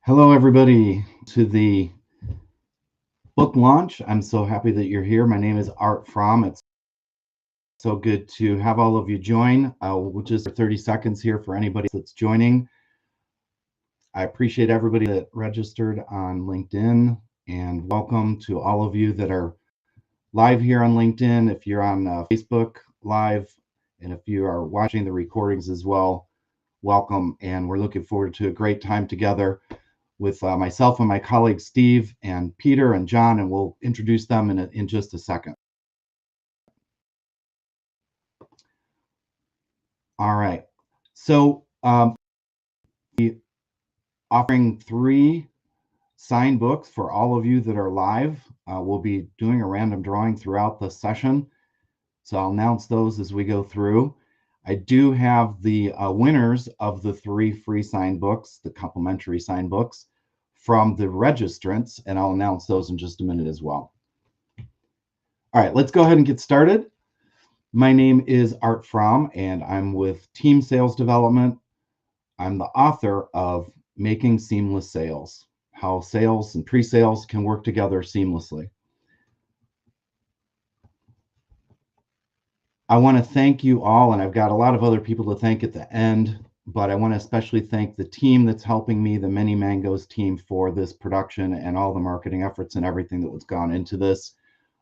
Hello, everybody, to the book launch. I'm so happy that you're here. My name is Art Fromm. It's so good to have all of you join. We'll just 30 seconds here for anybody that's joining. I appreciate everybody that registered on LinkedIn, and welcome to all of you that are live here on LinkedIn. If you're on Facebook Live, and if you are watching the recordings as well, welcome. And we're looking forward to a great time together with myself and my colleagues Steve and Peter and John, and we'll introduce them in just a second. All right. So offering 3 signed books for all of you that are live. We'll be doing a random drawing throughout the session. So I'll announce those as we go through. I do have the winners of the 3 free signed books, the complimentary signed books, from the registrants, and I'll announce those in just a minute as well. All right, let's go ahead and get started. My name is Art Fromm, and I'm with Team Sales Development. I'm the author of Making Seamless Sales, how sales and pre-sales can work together seamlessly. I want to thank you all, and I've got a lot of other people to thank at the end, but I want to especially thank the team that's helping me, the Many Mangoes team, for this production and all the marketing efforts and everything that was gone into this.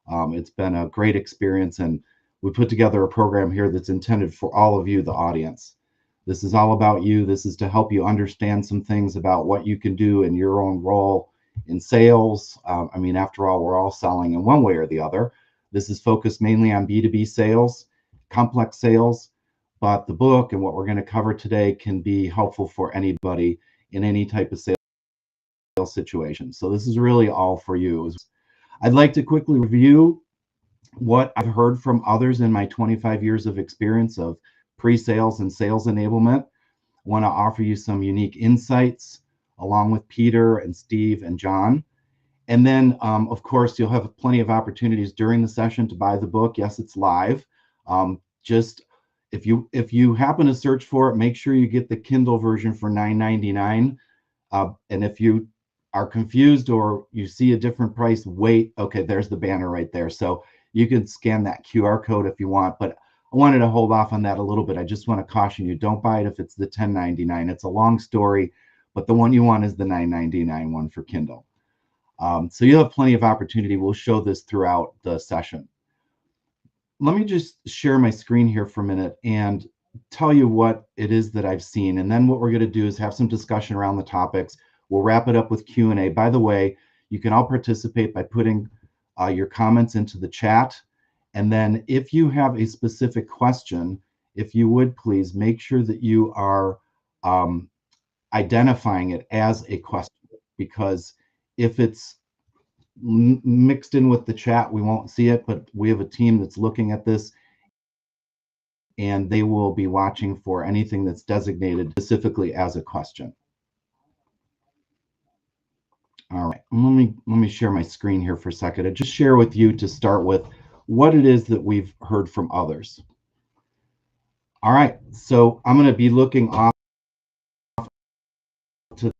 It's been a great experience, and we put together a program here that's intended for all of you, the audience. This is all about you. This is to help you understand some things about what you can do in your own role in sales. I mean, after all, we're all selling in one way or the other. This is focused mainly on B2B sales, complex sales, but the book and what we're going to cover today can be helpful for anybody in any type of sales situation. So this is really all for you. I'd like to quickly review what I've heard from others in my 25 years of experience of pre-sales and sales enablement. I want to offer you some unique insights along with Peter and Steve and John. And then, of course, you'll have plenty of opportunities during the session to buy the book. Yes, it's live. Just if you happen to search for it, make sure you get the Kindle version for $9.99. And if you are confused or you see a different price, wait. Okay, there's the banner right there. So you can scan that QR code if you want, but I wanted to hold off on that a little bit. I just want to caution you, don't buy it if it's the $10.99. It's a long story, but the one you want is the $9.99 one for Kindle. So you'll have plenty of opportunity. We'll show this throughout the session. Let me just share my screen here for a minute and tell you what it is that I've seen. And then what we're going to do is have some discussion around the topics. We'll wrap it up with Q&A. By the way, you can all participate by putting your comments into the chat. And then if you have a specific question, if you would please make sure that you are identifying it as a question, because if it's mixed in with the chat, we won't see it, but we have a team that's looking at this, and they will be watching for anything that's designated specifically as a question. All right, let me share my screen here for a second and just share with you to start with what it is that we've heard from others. All right, so I'm going to be looking off to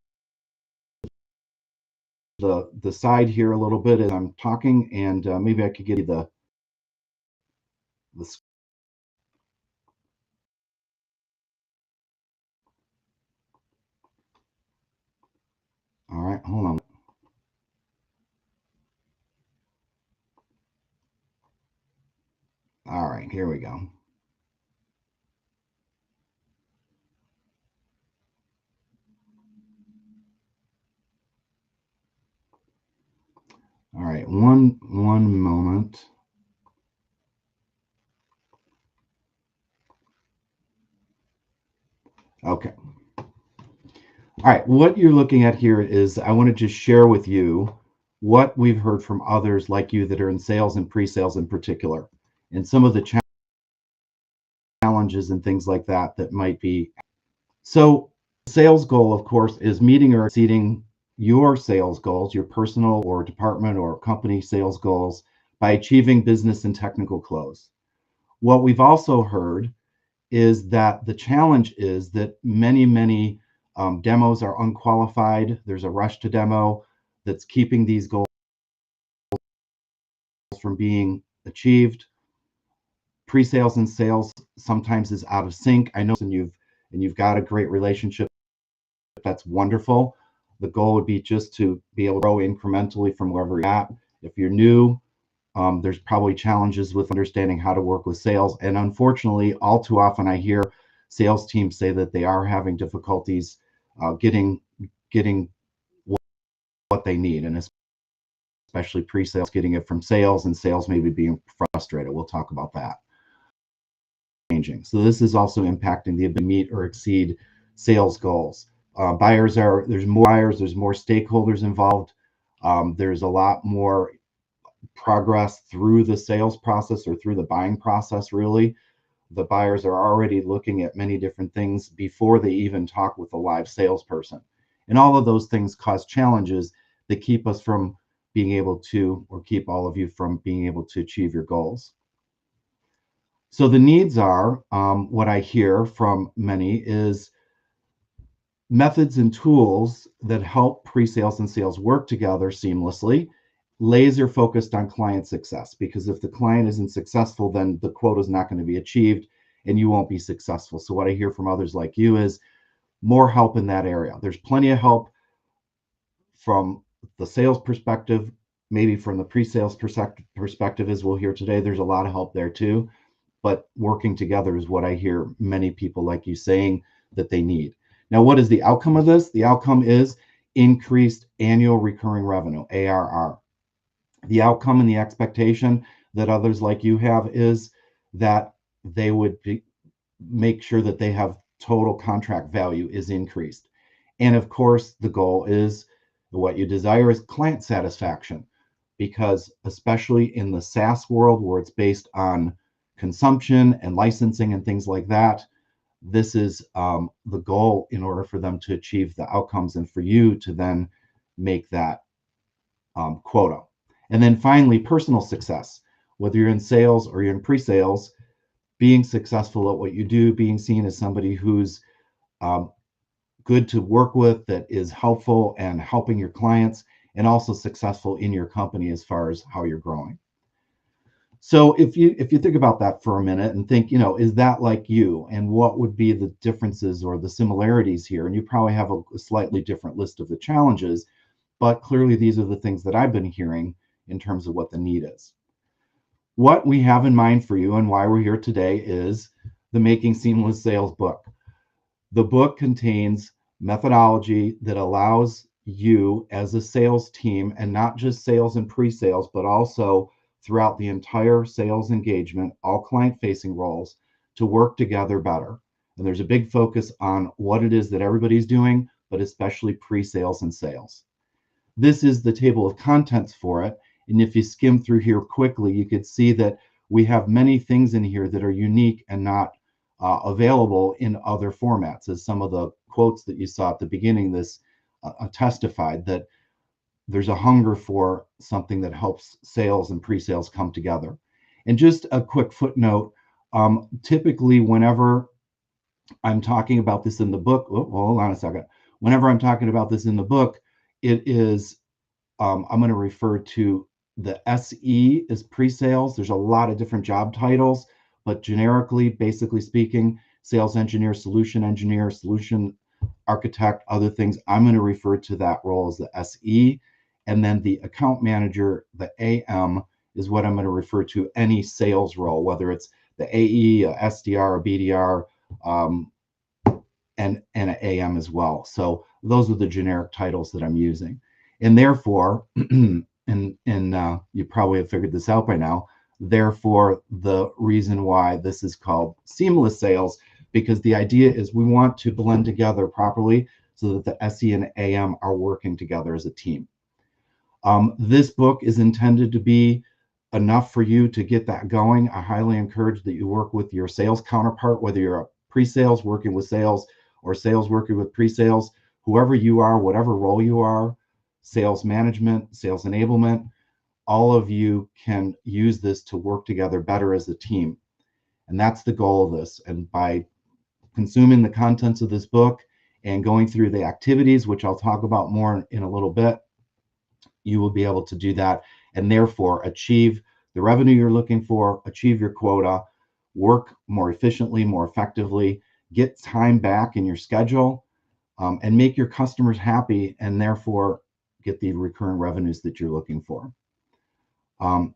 the side here a little bit as I'm talking, and maybe I could give you the all right, hold on. All right, here we go. All right, one moment. Okay. All right, what you're looking at here is I want to just share with you what we've heard from others like you that are in sales and pre-sales in particular, and some of the challenges and things like that that might be. So sales goal, of course, is meeting or exceeding your sales goals, your personal or department or company sales goals by achieving business and technical close. What we've also heard is that the challenge is that many Demos are unqualified. There's a rush to demo that's keeping these goals from being achieved. Pre-sales and sales sometimes is out of sync. I know, and you've got a great relationship. That's wonderful. The goal would be just to be able to grow incrementally from wherever you're at. If you're new, there's probably challenges with understanding how to work with sales. And unfortunately, all too often I hear sales teams say that they are having difficulties getting what they need, and especially pre-sales, getting it from sales, and sales maybe being frustrated. We'll talk about that. Changing. So this is also impacting the ability to meet or exceed sales goals. There's more buyers, there's more stakeholders involved. There's a lot more progress through the sales process or through the buying process, really. The buyers are already looking at many different things before they even talk with a live salesperson. And all of those things cause challenges that keep us from being able to, or keep all of you from being able to achieve your goals. So the needs are, what I hear from many is methods and tools that help pre-sales and sales work together seamlessly, laser focused on client success, because if the client isn't successful, then the quota is not going to be achieved and you won't be successful. So what I hear from others like you is more help in that area. There's plenty of help from the sales perspective, maybe from the pre-sales perspective, as we'll hear today. There's a lot of help there too, but working together is what I hear many people like you saying that they need. Now, what is the outcome of this? The outcome is increased annual recurring revenue, ARR. The outcome and the expectation that others like you have is that they would make sure that they have total contract value is increased. And of course, the goal is, what you desire is client satisfaction, because especially in the SaaS world where it's based on consumption and licensing and things like that, this is the goal in order for them to achieve the outcomes and for you to then make that quota. And then finally, personal success, whether you're in sales or you're in pre-sales, being successful at what you do, being seen as somebody who's good to work with, that is helpful and helping your clients, and also successful in your company as far as how you're growing. So if you think about that for a minute and think, is that like you, and what would be the differences or the similarities here? And you probably have a slightly different list of the challenges, but clearly these are the things that I've been hearing in terms of what the need is. What we have in mind for you and why we're here today is the Making Seamless Sales book. The book contains methodology that allows you as a sales team, and not just sales and pre-sales, but also throughout the entire sales engagement, all client-facing roles, to work together better. And there's a big focus on what it is that everybody's doing, but especially pre-sales and sales. This is the table of contents for it. And if you skim through here quickly, you could see that we have many things in here that are unique and not available in other formats, as some of the quotes that you saw at the beginning this testified, that there's a hunger for something that helps sales and pre-sales come together. And just a quick footnote, typically whenever I'm talking about this in the book, hold on a second. Whenever I'm talking about this in the book, it is, I'm going to refer to the SE as pre-sales. There's a lot of different job titles, but generically, basically speaking, sales engineer, solution architect, other things, I'm going to refer to that role as the SE. And then the account manager, the AM, is what I'm going to refer to any sales role, whether it's the AE, a SDR, a BDR, and an AM as well. So those are the generic titles that I'm using. And therefore, and you probably have figured this out by now, therefore, the reason why this is called seamless sales, because the idea is we want to blend together properly so that the SE and AM are working together as a team. This book is intended to be enough for you to get that going. I highly encourage that you work with your sales counterpart, whether you're a pre-sales working with sales or sales working with pre-sales, whoever you are, whatever role you are, sales management, sales enablement, all of you can use this to work together better as a team. And that's the goal of this. And by consuming the contents of this book and going through the activities, which I'll talk about more in a little bit, you will be able to do that and therefore achieve the revenue you're looking for, achieve your quota, work more efficiently, more effectively, get time back in your schedule, and make your customers happy, and therefore get the recurring revenues that you're looking for.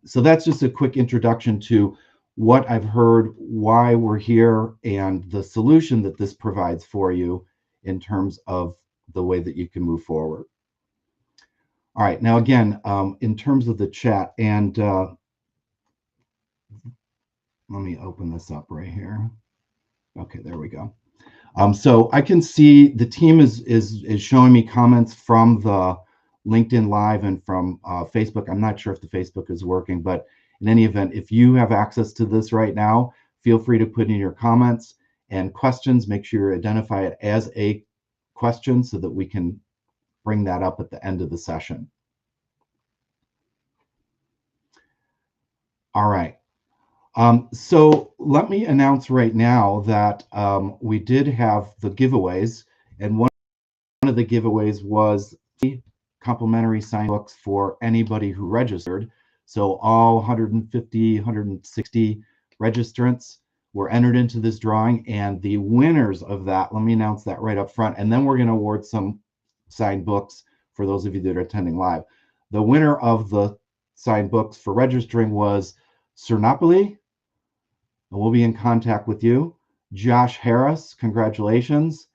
So that's just a quick introduction to what I've heard, why we're here, and the solution that this provides for you in terms of the way that you can move forward. All right, now again, in terms of the chat, and let me open this up right here. Okay, there we go. So I can see the team is showing me comments from the LinkedIn Live and from Facebook. I'm not sure if the Facebook is working, but in any event, if you have access to this right now, feel free to put in your comments and questions. Make sure you identify it as a question so that we can bring that up at the end of the session. All right. So let me announce right now that we did have the giveaways, and one of the giveaways was complimentary sign books for anybody who registered. So all 150, 160 registrants were entered into this drawing, and the winners of that, let me announce that right up front, and then we're going to award some signed books for those of you that are attending live. The winner of the signed books for registering was Cernopoli, and we'll be in contact with you. Josh Harris, congratulations,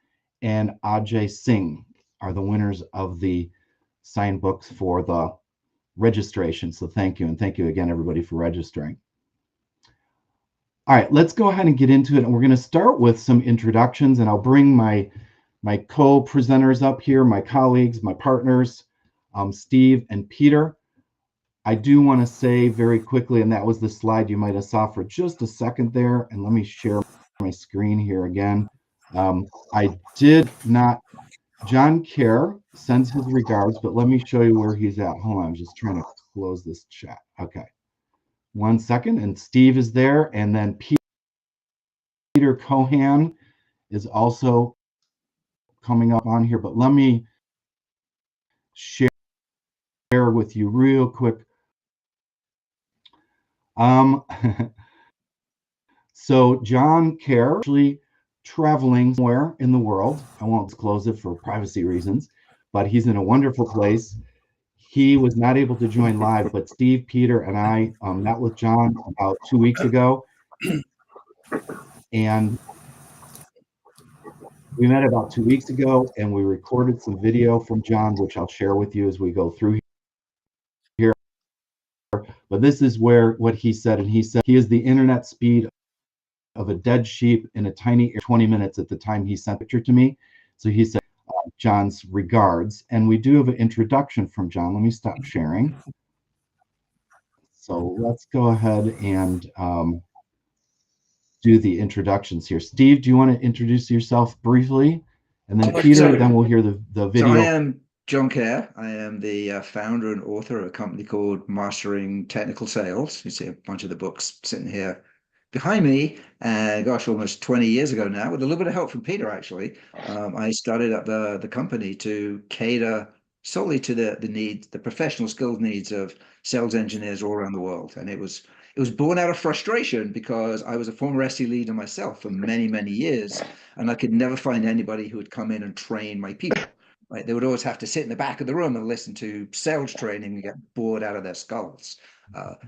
and Ajay Singh are the winners of the signed books for the registration. So thank you, and thank you again, everybody, for registering. All right, let's go ahead and get into it, and we're going to start with some introductions, and I'll bring my co-presenters up here, my colleagues, my partners, Steve and Peter. I do want to say very quickly, and that was the slide you might have saw for just a second there, and let me share my screen here again. I did not, John Kerr sends his regards, but let me show you where he's at. Hold on, I'm just trying to close this chat. Okay, 1 second, and Steve is there, and then Peter Cohan is also coming up on here, but let me share with you real quick. So John Kerr actually traveling somewhere in the world. I won't disclose it for privacy reasons, but he's in a wonderful place. He was not able to join live, but Steve, Peter, and I met with John about 2 weeks ago, and we met about 2 weeks ago, and we recorded some video from John, which I'll share with you as we go through here. But this is what he said, and he said he is the internet speed of a dead sheep in a tiny 20 minutes at the time he sent a picture to me. So he said, John's regards. And we do have an introduction from John. Let me stop sharing. So let's go ahead and do the introductions here. Steve, do you want to introduce yourself briefly? And then Peter, then we'll hear the video. So I am John Kerr. I am the founder and author of a company called Mastering Technical Sales. You see a bunch of the books sitting here behind me, gosh, almost 20 years ago now, with a little bit of help from Peter, actually. I started up the company to cater solely to the needs, the professional skills needs of sales engineers all around the world. And it was born out of frustration because I was a former SE leader myself for many, many years, and I could never find anybody who would come in and train my people. Right? They would always have to sit in the back of the room and listen to sales training and get bored out of their skulls.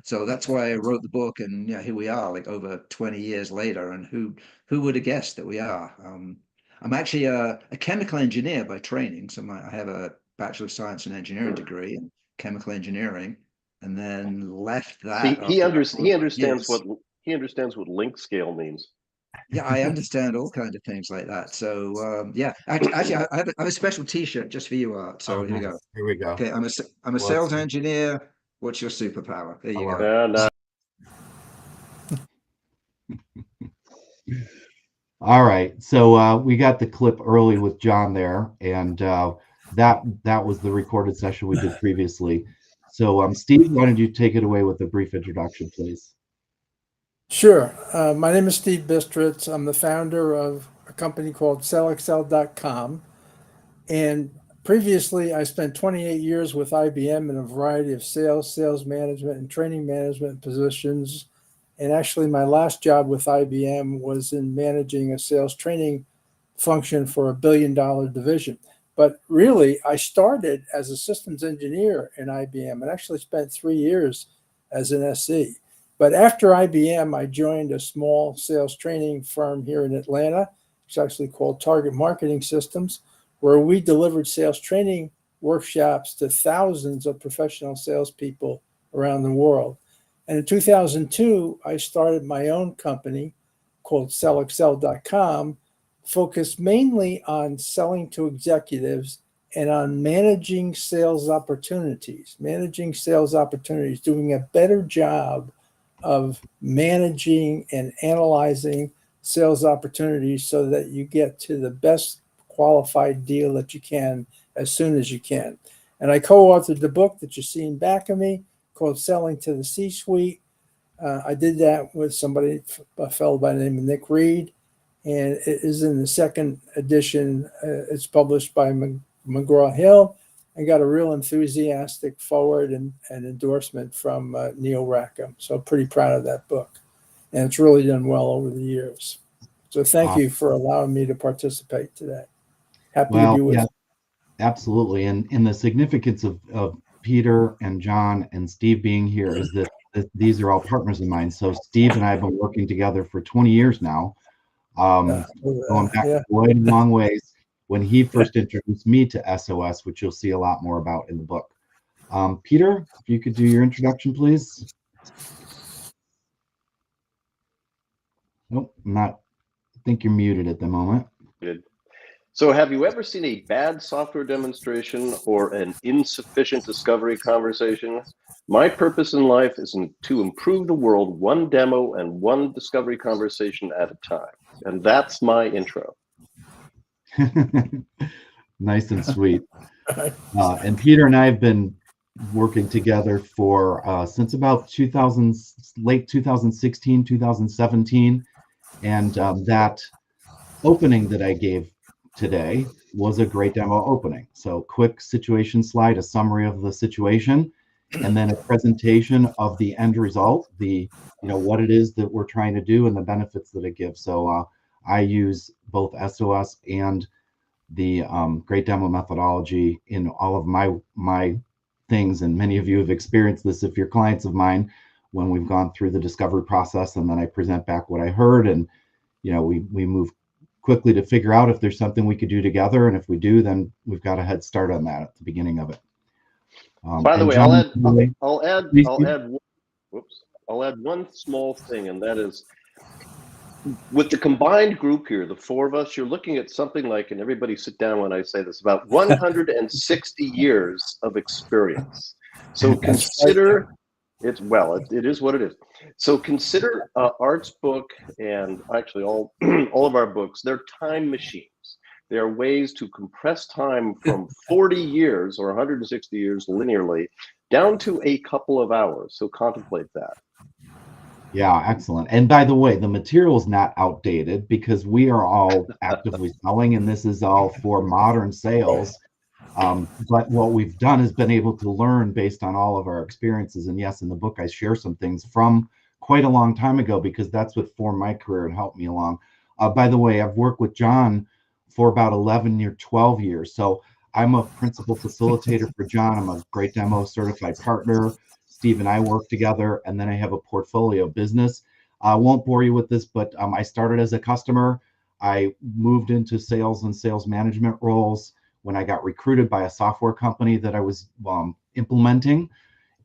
So that's why I wrote the book, and here we are, like over 20 years later. And who would have guessed that we are? I'm actually a chemical engineer by training, so I have a Bachelor of Science and Engineering degree in chemical engineering, and then left that. He understands what link scale means. Yeah, I understand all kinds of things like that. So yeah, actually, I have a special T-shirt just for you, Art. So here we go. Here we go. Okay, I'm a sales engineer. What's your superpower? There you go. All right, so we got the clip early with John there, and that was the recorded session we did previously. So Steve, why don't you take it away with a brief introduction, please? Sure. My name is Steve Bistritz. I'm the founder of a company called sellexcel.com. And previously, I spent 28 years with IBM in a variety of sales management, and training management positions. And actually, my last job with IBM was in managing a sales training function for $1 billion division. But really, I started as a systems engineer in IBM and actually spent 3 years as an SE. But after IBM, I joined a small sales training firm here in Atlanta. It's actually called Target Marketing Systems, where we delivered sales training workshops to thousands of professional salespeople around the world. And in 2002, I started my own company called sellexcel.com, focused mainly on selling to executives and on managing sales opportunities, doing a better job of managing and analyzing sales opportunities so that you get to the best qualified deal that you can as soon as you can. And I co-authored the book that you see in back of me called Selling to the C-Suite. I did that with a fellow by the name of Nick Reed, and it is in the second edition. It's published by McGraw-Hill. I got a real enthusiastic forward and endorsement from Neil Rackham. So pretty proud of that book. And it's really done well over the years. So thank you for allowing me to participate today. Happy to be with you. Absolutely. And the significance of Peter and John and Steve being here is that these are all partners of mine. So Steve and I have been working together for 20 years now, going back quite a long ways. When he first introduced me to SOS, which you'll see a lot more about in the book. Peter, if you could do your introduction, please. Nope, I think you're muted at the moment. Good. So have you ever seen a bad software demonstration or an insufficient discovery conversation? My purpose in life is to improve the world one demo and one discovery conversation at a time. And that's my intro. Nice and sweet. And Peter and I have been working together for since about late 2016, 2017. And that opening that I gave today was a great demo opening. So quick situation slide, a summary of the situation, and then a presentation of the end result, what it is that we're trying to do and the benefits that it gives. So I use both SOS and the great demo methodology in all of my things, and many of you have experienced this if you're clients of mine, when we've gone through the discovery process and then I present back what I heard, and we move quickly to figure out if there's something we could do together, and if we do, then we've got a head start on that at the beginning of it. By the way, John, I'll add one small thing, and that is, with the combined group here, the four of us, you're looking at something like, and everybody sit down when I say this, about 160 years of experience. So consider it is what it is. So consider Art's book, and actually all of our books, they're time machines. They're ways to compress time from 40 years or 160 years linearly down to a couple of hours. So contemplate that. Yeah, excellent. And by the way, the material is not outdated because we are all actively selling, and this is all for modern sales. But what we've done is been able to learn based on all of our experiences. And yes, in the book, I share some things from quite a long time ago because that's what formed my career and helped me along. By the way, I've worked with John for about 12 years. So I'm a principal facilitator for John. I'm a great demo certified partner. Steve and I work together, and then I have a portfolio business. I won't bore you with this, but I started as a customer. I moved into sales and sales management roles when I got recruited by a software company that I was implementing.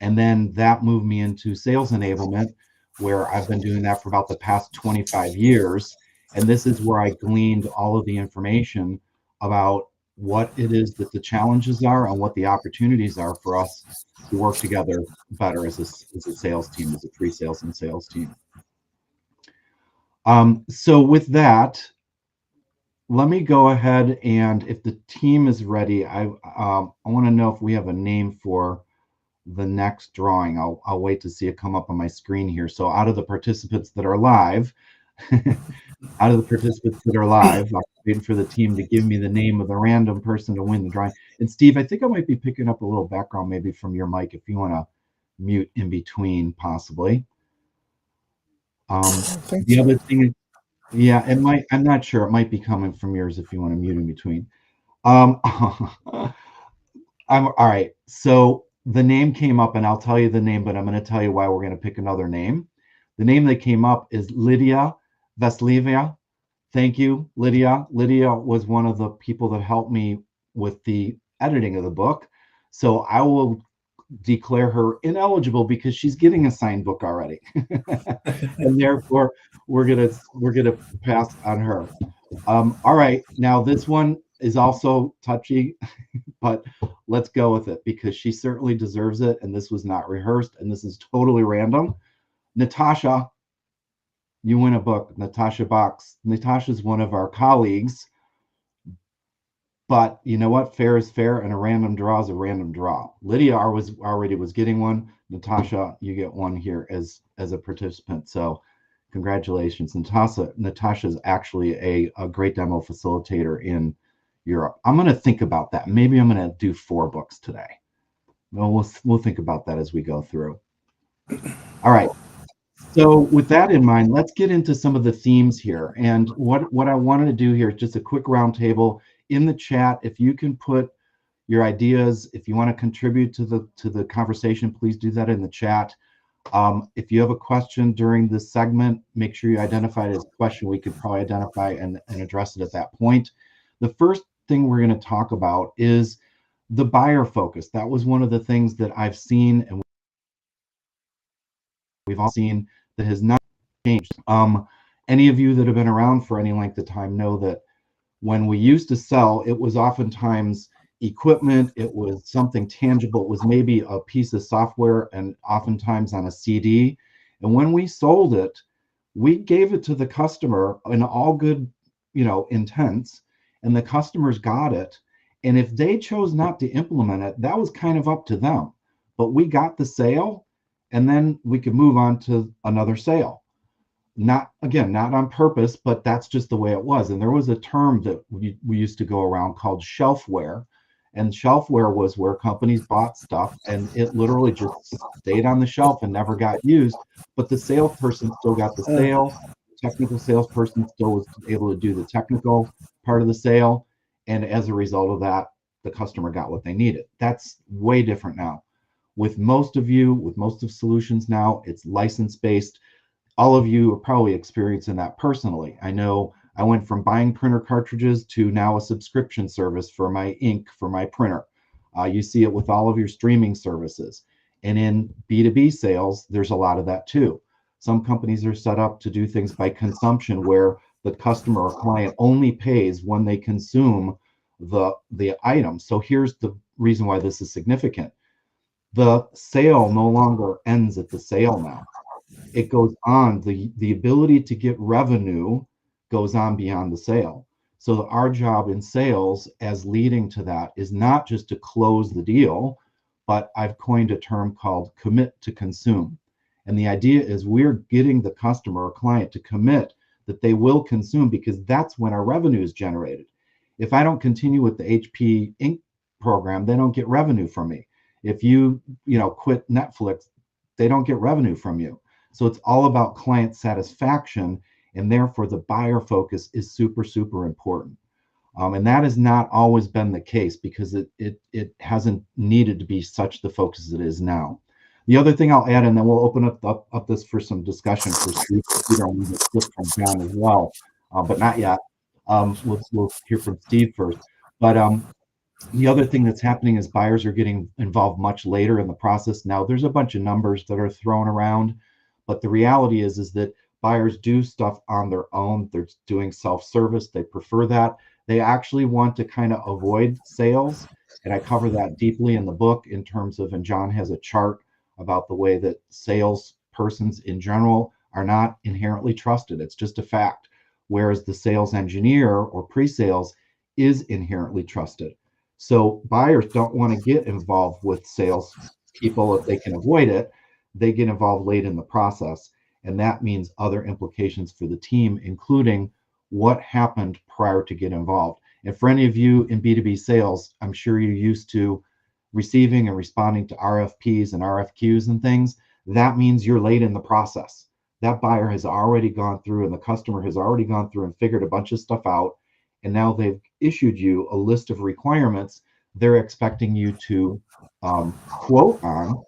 And then that moved me into sales enablement, where I've been doing that for about the past 25 years. And this is where I gleaned all of the information about what it is that the challenges are and what the opportunities are for us to work together better as a sales team, as a pre-sales and sales team. So with that, let me go ahead, and if the team is ready, I want to know if we have a name for the next drawing. I'll wait to see it come up on my screen here. So out of the participants that are live, Out of the participants that are live, I'm waiting for the team to give me the name of the random person to win the drawing. And Steve, I think I might be picking up a little background maybe from your mic if you want to mute in between, possibly. The other thing is, yeah, it might, I'm not sure. It might be coming from yours if you want to mute in between. I'm all right. So the name came up, and I'll tell you the name, but I'm going to tell you why we're going to pick another name. The name that came up is Lydia Vasileva. Thank you, Lydia. Lydia was one of the people that helped me with the editing of the book. So I will declare her ineligible because she's getting a signed book already. And therefore we're gonna pass on her. All right, now this one is also touchy, but let's go with it because she certainly deserves it, and this was not rehearsed, and this is totally random. Natasha, you win a book. Natasha Box. Natasha's one of our colleagues, but you know what? Fair is fair, and a random draw is a random draw. Lydia already was getting one. Natasha, you get one here as a participant. So congratulations. Natasha is actually a great demo facilitator in Europe. I'm going to think about that. Maybe I'm going to do 4 books today. Well, we'll think about that as we go through. All right. So with that in mind, let's get into some of the themes here. And what I wanted to do here is just a quick roundtable in the chat. If you can put your ideas, if you want to contribute to the conversation, please do that in the chat. If you have a question during this segment, make sure you identify it as a question. We could probably identify and address it at that point. The first thing we're going to talk about is the buyer focus. That was one of the things that I've seen and we've all seen that has not changed. Any of you that have been around for any length of time know that when we used to sell, it was oftentimes equipment, it was something tangible, it was maybe a piece of software and oftentimes on a CD. And when we sold it, we gave it to the customer in all good, intents, and the customers got it. And if they chose not to implement it, that was kind of up to them. But we got the sale, and then we could move on to another sale. Not on purpose, but that's just the way it was. And there was a term that we used to go around called shelfware. And shelfware was where companies bought stuff and it literally just stayed on the shelf and never got used. But the salesperson still got the sale. The technical salesperson still was able to do the technical part of the sale. And as a result of that, the customer got what they needed. That's way different now. With most of solutions now, it's license-based. All of you are probably experiencing that personally. I know I went from buying printer cartridges to now a subscription service for my ink for my printer. You see it with all of your streaming services. And in B2B sales, there's a lot of that too. Some companies are set up to do things by consumption where the customer or client only pays when they consume the item. So here's the reason why this is significant. The sale no longer ends at the sale now. It goes on, the ability to get revenue goes on beyond the sale. So our job in sales as leading to that is not just to close the deal, but I've coined a term called commit to consume. And the idea is we're getting the customer or client to commit that they will consume because that's when our revenue is generated. If I don't continue with the HP ink program, they don't get revenue from me. If you quit Netflix, they don't get revenue from you. So it's all about client satisfaction, and therefore the buyer focus is super, super important. And that has not always been the case because it hasn't needed to be such the focus as it is now. The other thing I'll add, and then we'll open up this for some discussion for Steve. Peter, I'm going to flip from John as well, but not yet. We'll hear from Steve first. But the other thing that's happening is buyers are getting involved much later in the process. Now, there's a bunch of numbers that are thrown around, but the reality is that buyers do stuff on their own. They're doing self-service. They prefer that. They actually want to kind of avoid sales. And I cover that deeply in the book in terms of, and John has a chart about the way that sales persons in general are not inherently trusted. It's just a fact. Whereas the sales engineer or pre-sales is inherently trusted. So buyers don't want to get involved with sales people if they can avoid it. They get involved late in the process. And that means other implications for the team, including what happened prior to get involved. And for any of you in B2B sales, I'm sure you're used to receiving and responding to RFPs and RFQs and things. That means you're late in the process. That buyer has already gone through and the customer has already gone through and figured a bunch of stuff out. And now they've issued you a list of requirements they're expecting you to quote on,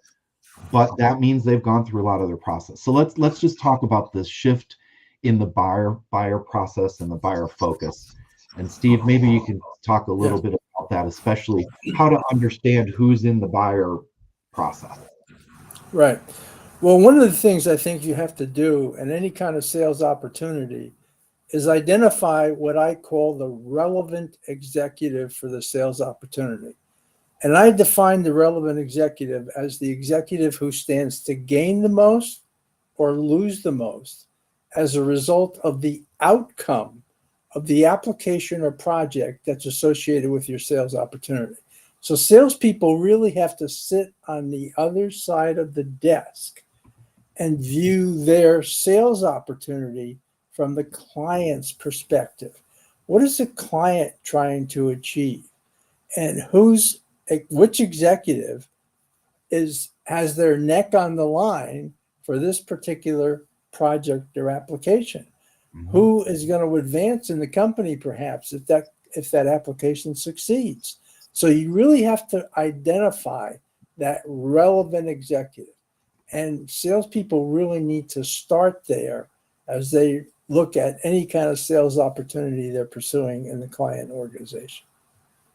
but that means they've gone through a lot of their process. So let's just talk about this shift in the buyer process and the buyer focus. And Steve, maybe you can talk a little bit about that, especially how to understand who's in the buyer process. Right. Well, one of the things I think you have to do in any kind of sales opportunity is identify what I call the relevant executive for the sales opportunity. And I define the relevant executive as the executive who stands to gain the most or lose the most as a result of the outcome of the application or project that's associated with your sales opportunity. So salespeople really have to sit on the other side of the desk and view their sales opportunity from the client's perspective. What is the client trying to achieve? And which executive has their neck on the line for this particular project or application? Mm-hmm. Who is going to advance in the company, perhaps, if that application succeeds? So you really have to identify that relevant executive. And salespeople really need to start there as they look at any kind of sales opportunity they're pursuing in the client organization.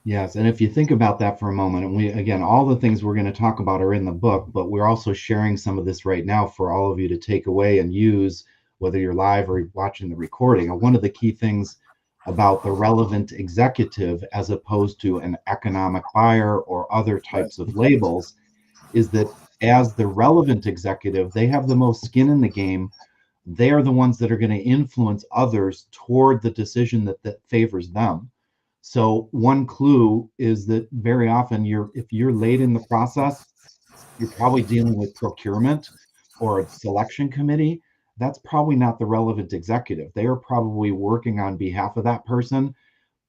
Yes, and if you think about that for a moment, and again, all the things we're going to talk about are in the book, but we're also sharing some of this right now for all of you to take away and use, whether you're live or watching the recording. And one of the key things about the relevant executive, as opposed to an economic buyer or other types of labels, is that as the relevant executive, they have the most skin in the game. They are the ones that are going to influence others toward the decision that favors them. So one clue is that very often if you're late in the process, you're probably dealing with procurement or a selection committee. That's probably not the relevant executive. They are probably working on behalf of that person.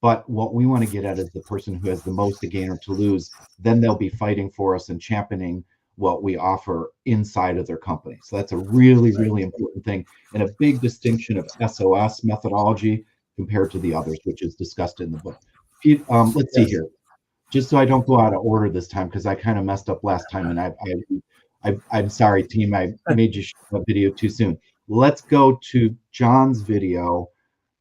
But what we want to get at is the person who has the most to gain or to lose. Then they'll be fighting for us and championing what we offer inside of their company. So that's a really, really important thing, and a big distinction of SOS methodology compared to the others, which is discussed in the book. Pete, let's see here, just so I don't go out of order this time, because I kind of messed up last time, and I'm sorry, team, I made you show the video too soon. Let's go to John's video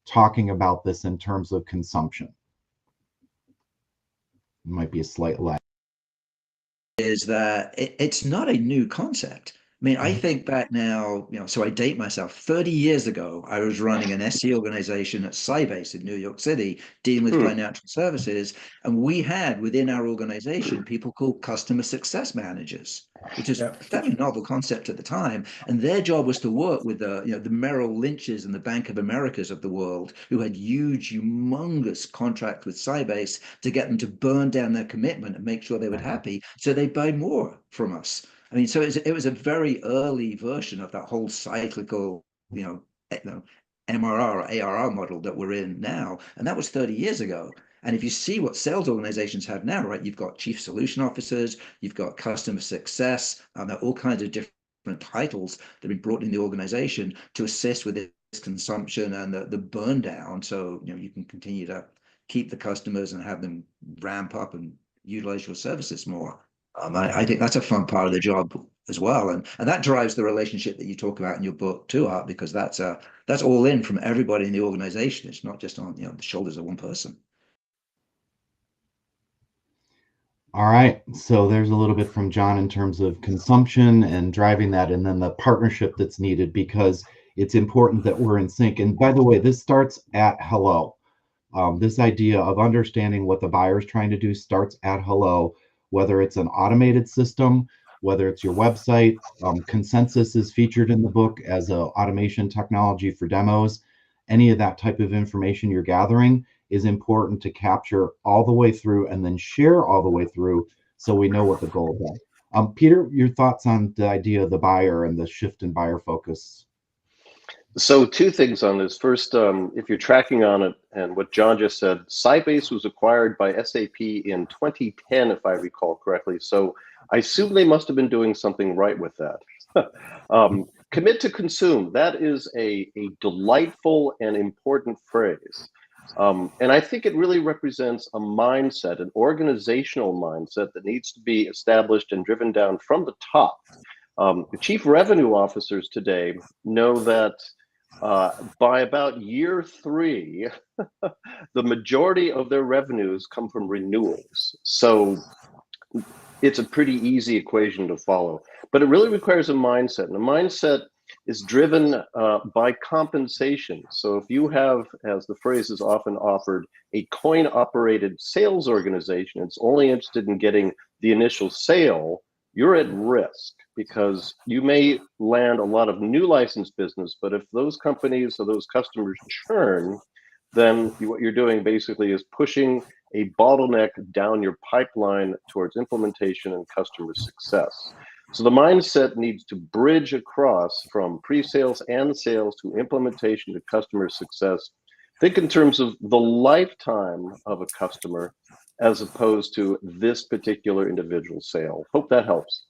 talking about this in terms of consumption. It might be a slight lag. Is that it's not a new concept. I mean, I think back now, so I date myself. 30 years ago, I was running an SE organization at Sybase in New York City, dealing with financial services. And we had within our organization people called customer success managers, which is a fairly novel concept at the time. And their job was to work with the Merrill Lynches and the Bank of Americas of the world, who had huge, humongous contracts with Sybase, to get them to burn down their commitment and make sure they were happy, so they buy more from us. I mean, so it was a very early version of that whole cyclical, MRR or ARR model that we're in now. And that was 30 years ago. And if you see what sales organizations have now, right, you've got chief solution officers, you've got customer success, and there are all kinds of different titles that have been brought in the organization to assist with this consumption and the burn down. So, you can continue to keep the customers and have them ramp up and utilize your services more. I think that's a fun part of the job as well, and that drives the relationship that you talk about in your book too, Art, because that's all in from everybody in the organization. It's not just on the shoulders of one person. All right, so there's a little bit from John in terms of consumption and driving that, and then the partnership that's needed, because it's important that we're in sync. And by the way, this starts at hello. This idea of understanding what the buyer is trying to do starts at hello. Whether it's an automated system, whether it's your website. Consensus is featured in the book as an automation technology for demos. Any of that type of information you're gathering is important to capture all the way through and then share all the way through, so we know what the goals are. Peter, your thoughts on the idea of the buyer and the shift in buyer focus? So two things on this. First, if you're tracking on it and what John just said, Sybase was acquired by SAP in 2010, if I recall correctly. So I assume they must have been doing something right with that. Commit to consume. That is a delightful and important phrase. And I think it really represents a mindset, an organizational mindset that needs to be established and driven down from the top. The chief revenue officers today know that by about year 3, the majority of their revenues come from renewals. So it's a pretty easy equation to follow, but it really requires a mindset, and a mindset is driven by compensation. So if you have, as the phrase is often offered, a coin-operated sales organization, it's only interested in getting the initial sale, you're at risk because you may land a lot of new license business, but if those companies or those customers churn, then what you're doing basically is pushing a bottleneck down your pipeline towards implementation and customer success. So the mindset needs to bridge across from pre-sales and sales to implementation to customer success. Think in terms of the lifetime of a customer as opposed to this particular individual sale. Hope that helps.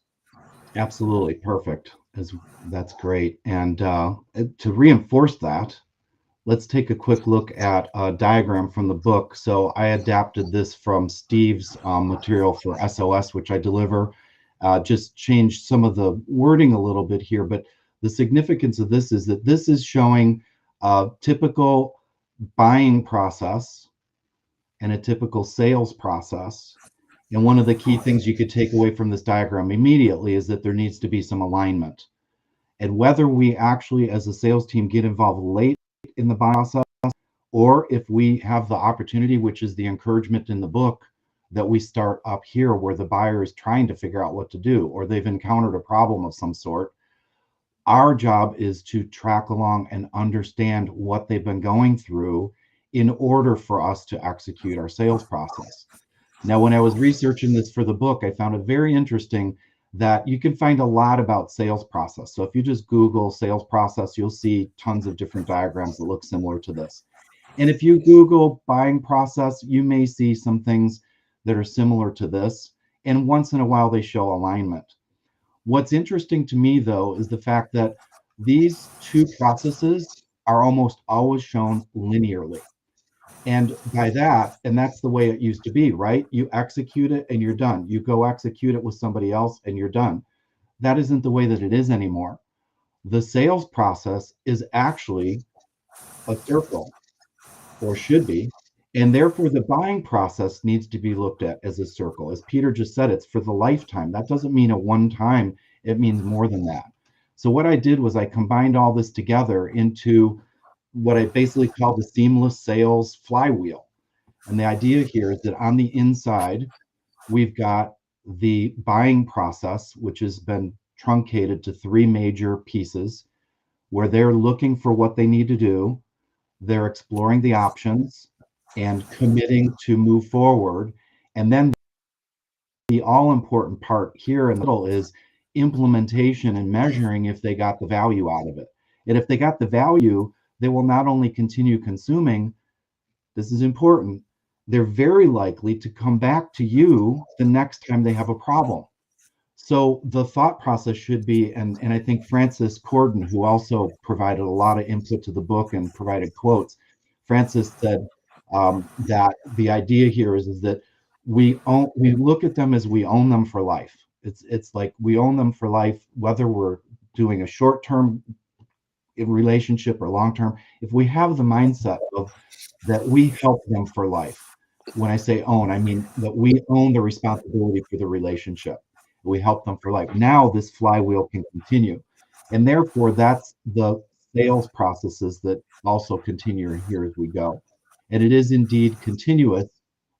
Absolutely perfect. That's great. And to reinforce that, let's take a quick look at a diagram from the book. So I adapted this from Steve's material for SOS, which I deliver. Just changed some of the wording a little bit here, but the significance of this is that this is showing a typical buying process and a typical sales process. And one of the key things you could take away from this diagram immediately is that there needs to be some alignment. And whether we actually, as a sales team, get involved late in the process, or if we have the opportunity, which is the encouragement in the book, that we start up here where the buyer is trying to figure out what to do, or they've encountered a problem of some sort, our job is to track along and understand what they've been going through in order for us to execute our sales process. Now, when I was researching this for the book, I found it very interesting that you can find a lot about sales process. So if you just Google sales process, you'll see tons of different diagrams that look similar to this. And if you Google buying process, you may see some things that are similar to this. And once in a while, they show alignment. What's interesting to me, though, is the fact that these two processes are almost always shown linearly. And by that, and that's the way it used to be, right? You execute it and you're done. You go execute it with somebody else and you're done. That isn't the way that it is anymore. The sales process is actually a circle, or should be. And therefore, the buying process needs to be looked at as a circle. As Peter just said, it's for the lifetime. That doesn't mean a one time, it means more than that. So what I did was I combined all this together into what I basically call the seamless sales flywheel. And the idea here is that on the inside, we've got the buying process, which has been truncated to 3 major pieces, where they're looking for what they need to do, they're exploring the options and committing to move forward. And then the all important part here in the middle is implementation and measuring if they got the value out of it. And if they got the value, they will not only continue consuming, this is important, they're very likely to come back to you the next time they have a problem. So the thought process should be, and I think Francis Corden, who also provided a lot of input to the book and provided quotes, Francis said that the idea here is that we look at them as we own them for life. It's like we own them for life, whether we're doing a short-term relationship or long-term. If we have the mindset of that we help them for life, when I say own, I mean that we own the responsibility for the relationship. We help them for life. Now this flywheel can continue. And therefore, that's the sales processes that also continue here as we go. And it is indeed continuous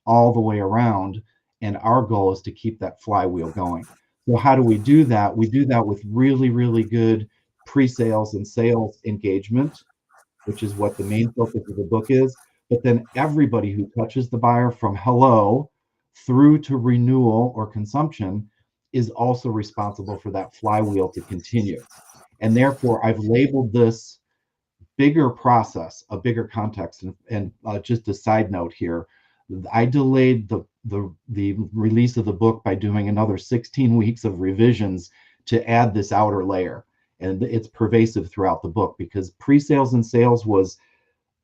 all the way around. And our goal is to keep that flywheel going. So how do we do that? We do that with really, really good pre-sales and sales engagement, which is what the main focus of the book is. But then everybody who touches the buyer from hello through to renewal or consumption is also responsible for that flywheel to continue. And therefore, I've labeled this bigger process, a bigger context. And just a side note here, I delayed the release of the book by doing another 16 weeks of revisions to add this outer layer. And it's pervasive throughout the book, because pre-sales and sales was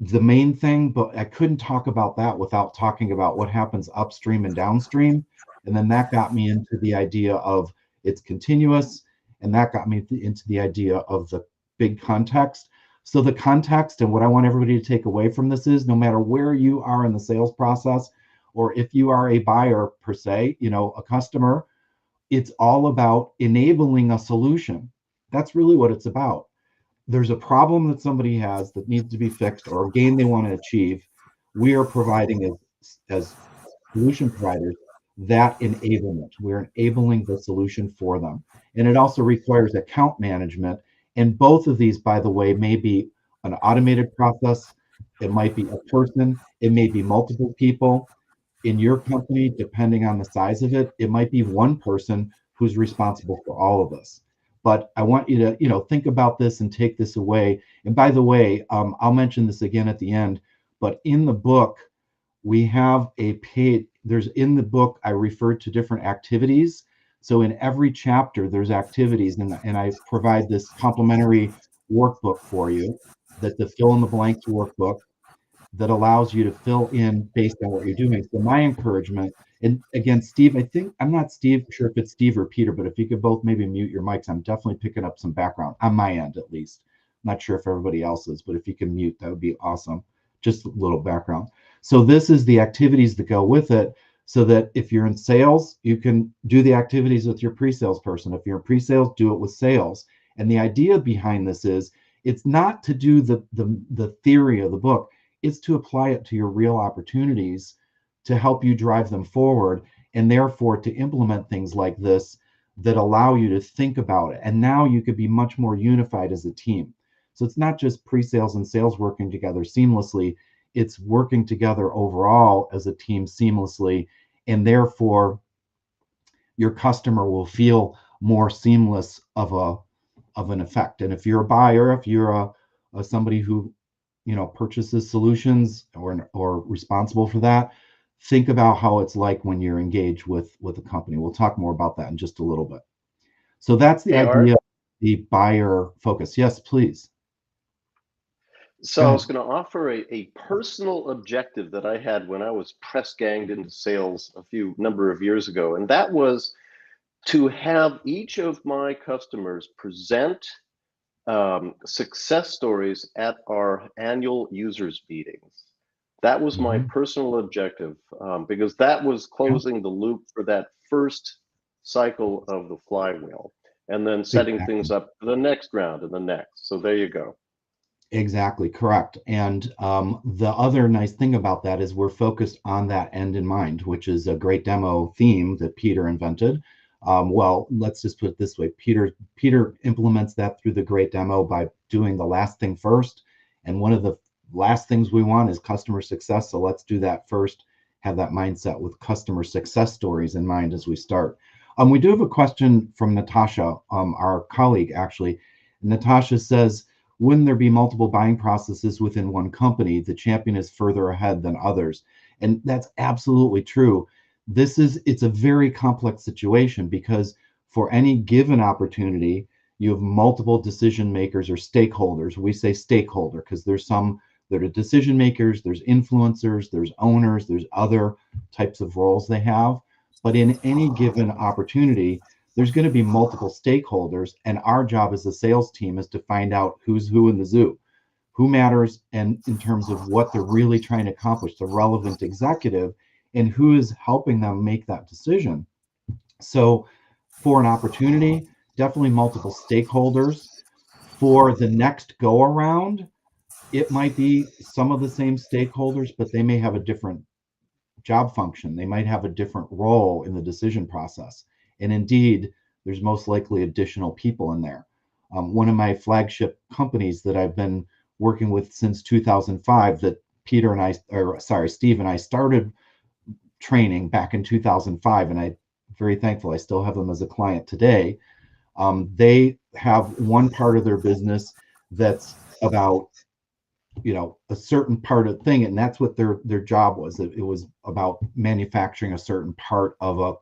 the main thing, but I couldn't talk about that without talking about what happens upstream and downstream. And then that got me into the idea of it's continuous, and that got me into the idea of the big context. So the context, and what I want everybody to take away from this is, no matter where you are in the sales process, or if you are a buyer per se, a customer, it's all about enabling a solution. That's really what it's about. There's a problem that somebody has that needs to be fixed, or a gain they want to achieve. We are providing as solution providers that enablement. We're enabling the solution for them. And it also requires account management. And both of these, by the way, may be an automated process. It might be a person. It may be multiple people in your company, depending on the size of it. It might be one person who's responsible for all of this. But I want you to, think about this and take this away. And by the way, I'll mention this again at the end, but in the book, we have a page. In the book, I referred to different activities. So in every chapter, there's activities, and I provide this complimentary workbook for you, that the fill in the blanks workbook that allows you to fill in based on what you're doing. So my encouragement, and again, Steve, I'm not sure if it's Steve or Peter, but if you could both maybe mute your mics, I'm definitely picking up some background on my end, at least. I'm not sure if everybody else is, but if you can mute, that would be awesome. Just a little background. So this is the activities that go with it, so that if you're in sales, you can do the activities with your pre-sales person. If you're in pre-sales, do it with sales. And the idea behind this is, it's not to do the theory of the book, it's to apply it to your real opportunities to help you drive them forward, and therefore to implement things like this that allow you to think about it. And now you could be much more unified as a team. So it's not just pre-sales and sales working together seamlessly, it's working together overall as a team seamlessly, and therefore your customer will feel more seamless of an effect. And if you're a buyer, if you're somebody who purchases solutions or responsible for that, think about how it's like when you're engaged with a company. We'll talk more about that in just a little bit. So that's the idea of the buyer focus. Yes, please. So I was going to offer a personal objective that I had when I was press ganged into sales a number of years ago, and that was to have each of my customers present success stories at our annual users meetings. That was my personal objective, because that was closing the loop for that first cycle of the flywheel, and then setting things up for the next round and the next. So there you go. Exactly, correct. And the other nice thing about that is we're focused on that end in mind, which is a great demo theme that Peter invented. Well, let's just put it this way. Peter implements that through the great demo by doing the last thing first. And one of the last things we want is customer success. So let's do that first, have that mindset with customer success stories in mind as we start. We do have a question from Natasha, our colleague, actually. Natasha says, wouldn't there be multiple buying processes within one company? The champion is further ahead than others. And that's absolutely true. It's a very complex situation, because for any given opportunity, you have multiple decision makers or stakeholders. We say stakeholder because there's some that are decision makers, there's influencers, there's owners, there's other types of roles they have. But in any given opportunity, there's going to be multiple stakeholders, and our job as a sales team is to find out who's who in the zoo, who matters, and in terms of what they're really trying to accomplish, the relevant executive, and who is helping them make that decision. So for an opportunity, definitely multiple stakeholders. For the next go around, it might be some of the same stakeholders, but they may have a different job function. They might have a different role in the decision process. And indeed, there's most likely additional people in there. One of my flagship companies that I've been working with since 2005, that Steve and I started training back in 2005, and I'm very thankful I still have them as a client today. They have one part of their business that's about a certain part of thing, and that's what their job was. It was about manufacturing a certain part of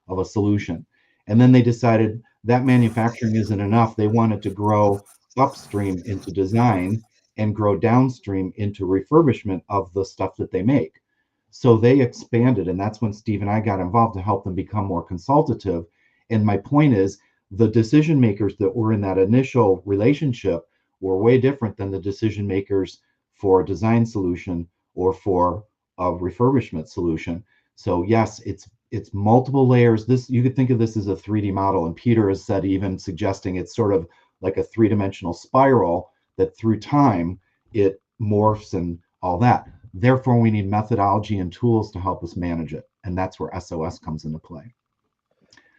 a solution. And then they decided that manufacturing isn't enough. They wanted to grow upstream into design and grow downstream into refurbishment of the stuff that they make. So they expanded, and that's when Steve and I got involved to help them become more consultative. And my point is, the decision makers that were in that initial relationship were way different than the decision makers for a design solution or for a refurbishment solution. So yes, it's multiple layers. This, you could think of this as a 3D model, and Peter has said, even suggesting it's sort of like a three-dimensional spiral that through time it morphs and all that. Therefore, we need methodology and tools to help us manage it, and that's where SOS comes into play.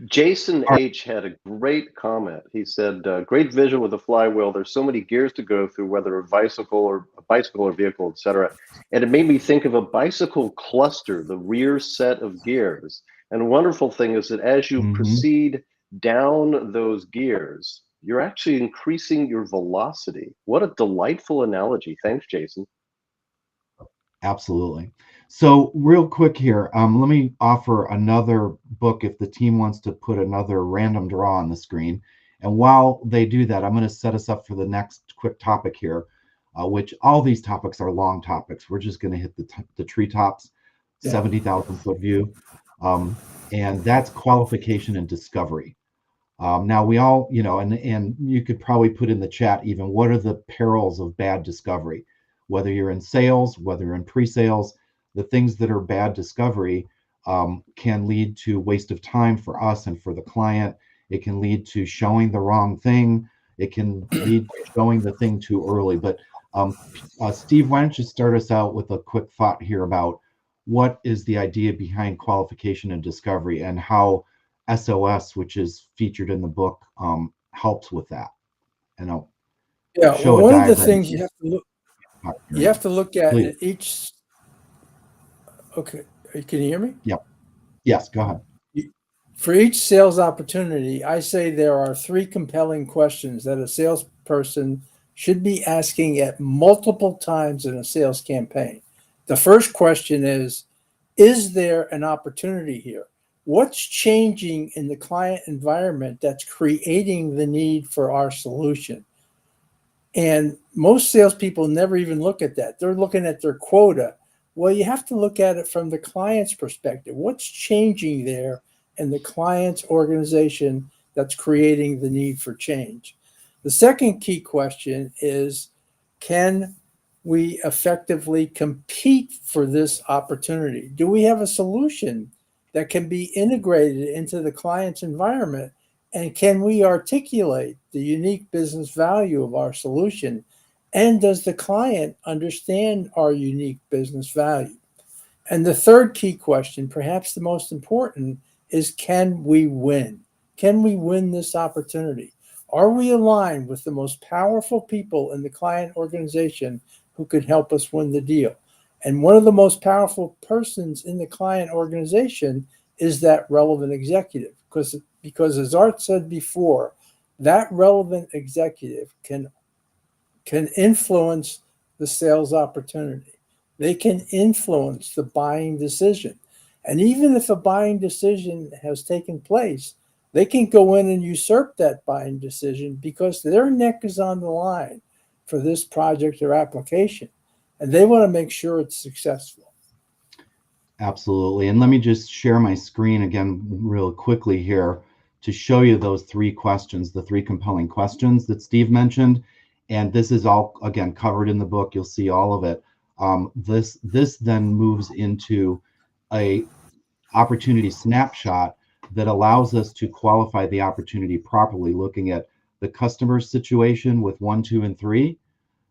Jason All right. H had a great comment. He said, "Great vision with the flywheel. There's so many gears to go through, whether a bicycle or vehicle, etc." And it made me think of a bicycle cluster, the rear set of gears. And a wonderful thing is that as you proceed down those gears, you're actually increasing your velocity. What a delightful analogy. Thanks, Jason. Absolutely. So real quick here, let me offer another book if the team wants to put another random draw on the screen. And while they do that, I'm going to set us up for the next quick topic here, which all these topics are long topics. We're just going to hit the treetops, 70,000 foot view. And that's qualification and discovery. Now we all, and you could probably put in the chat even, what are the perils of bad discovery? Whether you're in sales, whether you're in pre-sales, the things that are bad discovery can lead to waste of time for us and for the client. It can lead to showing the wrong thing. It can lead to showing the thing too early. But Steve, why don't you start us out with a quick thought here about what is the idea behind qualification and discovery, and how SOS, which is featured in the book, helps with that. And I'll show one a of the diagram. things you have to look at Please. each. Okay, can you hear me? Yep. Yes, go ahead. For each sales opportunity, I say there are 3 compelling questions that a salesperson should be asking at multiple times in a sales campaign. The first question is there an opportunity here? What's changing in the client environment that's creating the need for our solution? And most salespeople never even look at that. They're looking at their quota. Well, you have to look at it from the client's perspective. What's changing there in the client's organization that's creating the need for change? The second key question is, can we effectively compete for this opportunity? Do we have a solution that can be integrated into the client's environment? And can we articulate the unique business value of our solution? And does the client understand our unique business value? And the third key question, perhaps the most important, is can we win? Can we win this opportunity? Are we aligned with the most powerful people in the client organization who could help us win the deal? And one of the most powerful persons in the client organization is that relevant executive, because as Art said before, that relevant executive can influence the sales opportunity. They can influence the buying decision. And even if a buying decision has taken place, they can go in and usurp that buying decision because their neck is on the line for this project or application. And they want to make sure it's successful. Absolutely. And let me just share my screen again real quickly here to show you those 3 questions, the 3 compelling questions that Steve mentioned. And this is all, again, covered in the book. You'll see all of it. This then moves into a opportunity snapshot that allows us to qualify the opportunity properly, looking at the customer's situation with 1, 2, and 3.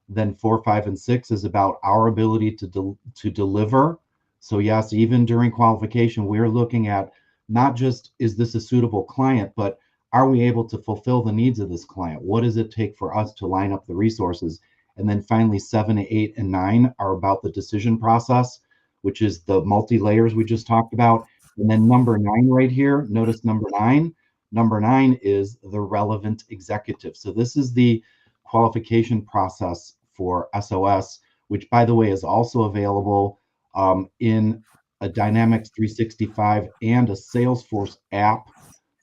Then 4, 5, and 6 is about our ability to deliver. So yes, even during qualification, we're looking at not just, is this a suitable client, but are we able to fulfill the needs of this client? What does it take for us to line up the resources? And then finally, 7, 8, and 9 are about the decision process, which is the multi-layers we just talked about. And then number 9 right here, notice number 9. Number 9 is the relevant executive. So this is the qualification process for SOS, which by the way is also available in a Dynamics 365 and a Salesforce app